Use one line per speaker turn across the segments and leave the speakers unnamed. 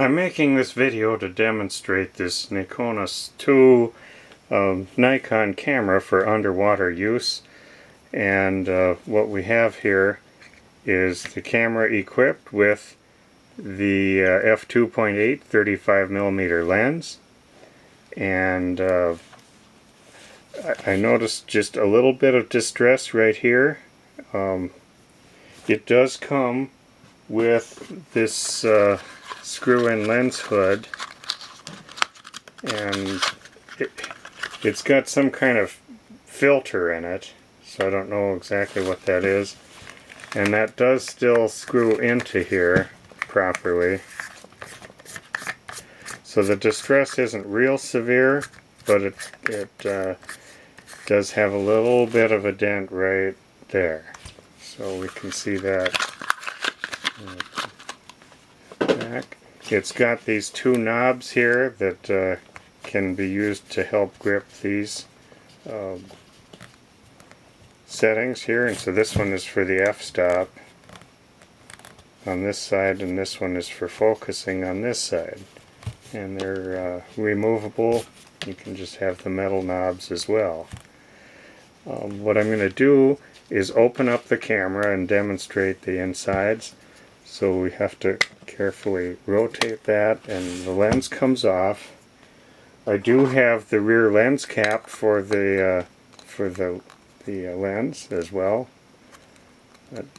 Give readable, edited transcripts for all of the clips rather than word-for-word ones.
I'm making this video to demonstrate this Nikonos II Nikon camera for underwater use, and what we have here is the camera equipped with the f2.8 35mm lens, and I noticed just a little bit of distress right here. It does come with this screw-in lens hood, and it's got some kind of filter in it, so I don't know exactly what that is, and that does still screw into here properly, so the distress isn't real severe, but it does have a little bit of a dent right there, so we can see that back. It's got these two knobs here that can be used to help grip these settings here, and so this one is for the f-stop on this side, and this one is for focusing on this side, and they're removable. You can just have the metal knobs as well. What I'm going to do is open up the camera and demonstrate the insides. So we have to carefully rotate that, and the lens comes off. I do have the rear lens cap for the lens as well.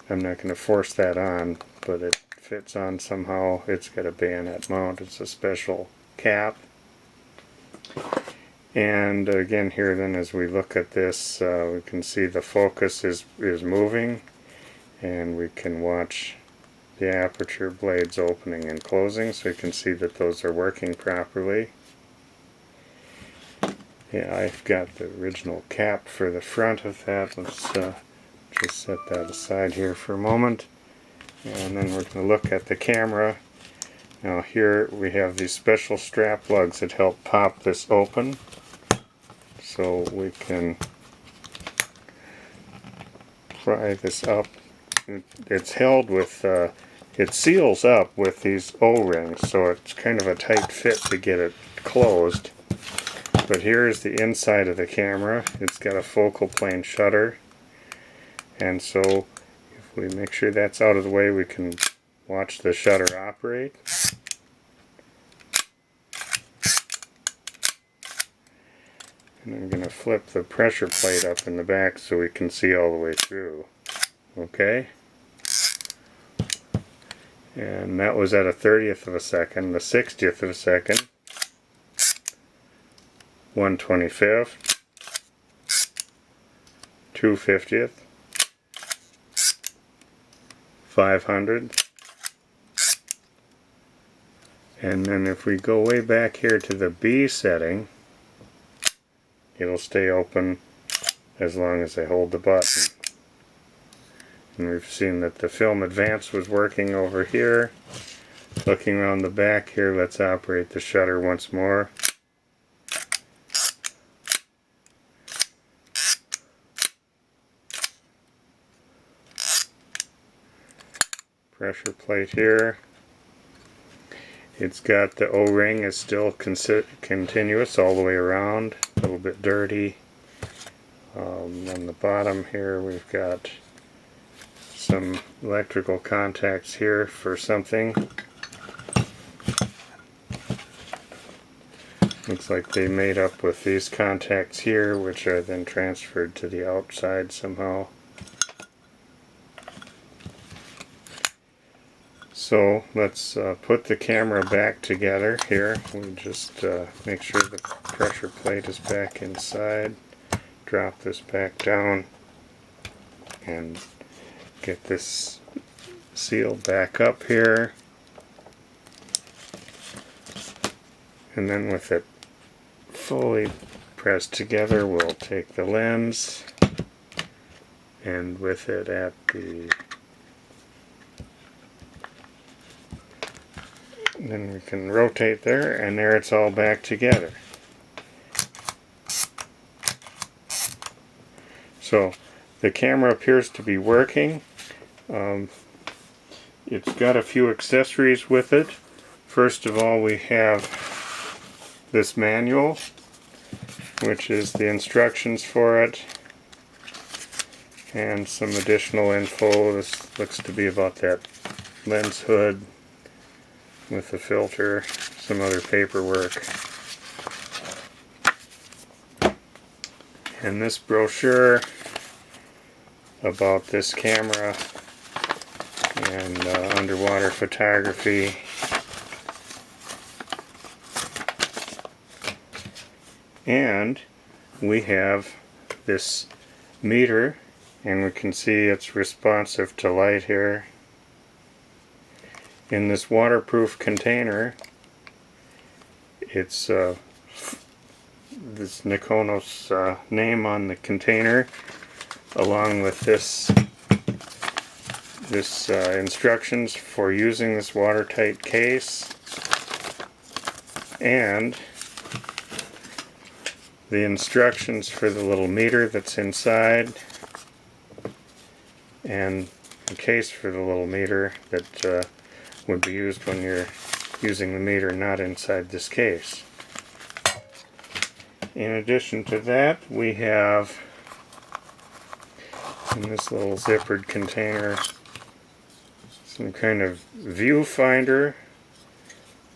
I'm not going to force that on, but it fits on somehow. It's got a bayonet mount. It's a special cap. And again here then, as we look at this, we can see the focus is moving, and we can watch the aperture blades opening and closing, so you can see that those are working properly. Yeah, I've got the original cap for the front of that. Let's just set that aside here for a moment, and then we're going to look at the camera. Now here we have these special strap lugs that help pop this open, so we can pry this up. It's held with it seals up with these O-rings, so it's kind of a tight fit to get it closed. But here's the inside of the camera. It's got a focal plane shutter, and so if we make sure that's out of the way, we can watch the shutter operate. And I'm going to flip the pressure plate up in the back so we can see all the way through. Okay? And that was at a 30th of a second, the 60th of a second, 1/25th, 2/50th, 500th, and then if we go way back here to the B setting, it'll stay open as long as I hold the button. And we've seen that the film advance was working over here. Looking around the back here, let's operate the shutter once more. Pressure plate here. It's got the O-ring is still continuous all the way around, a little bit dirty. On the bottom here we've got some electrical contacts here for something. Looks like they made up with these contacts here, which are then transferred to the outside somehow. So let's put the camera back together here. We just make sure the pressure plate is back inside. Drop this back down and get this seal back up here. And then with it fully pressed together, we'll take the lens, and with it at the, then we can rotate there, and there it's all back together. So the camera appears to be working. It's got a few accessories with it. First of all, we have this manual, which is the instructions for it, and some additional info. This looks to be about that lens hood with the filter, some other paperwork. And this brochure about this camera and underwater photography. And we have this meter, and we can see it's responsive to light here. In this waterproof container, it's this Nikonos name on the container, along with this instructions for using this watertight case, and the instructions for the little meter that's inside, and a case for the little meter that would be used when you're using the meter not inside this case. In addition to that, we have in this little zippered container some kind of viewfinder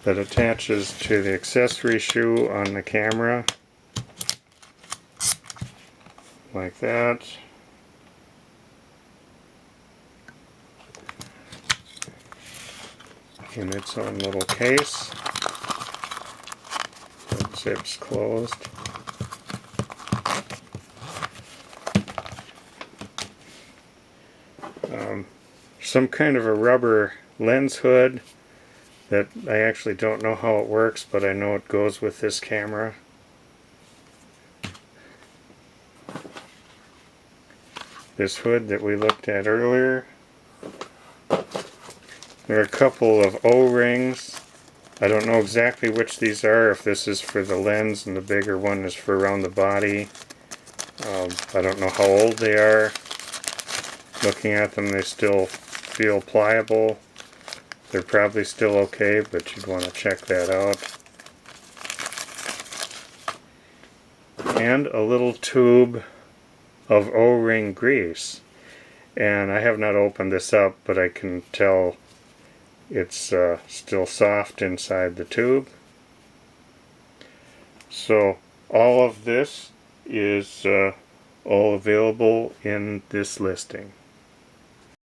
that attaches to the accessory shoe on the camera, like that. In its own little case. The zip's closed. Some kind of a rubber lens hood that I actually don't know how it works, but I know it goes with this camera. This hood that we looked at earlier. There are a couple of O-rings. I don't know exactly which these are, if this is for the lens and the bigger one is for around the body. I don't know how old they are. Looking at them, they still feel pliable. They're probably still okay, but you'd want to check that out. And a little tube of O-ring grease. And I have not opened this up, but I can tell it's still soft inside the tube. So all of this is all available in this listing.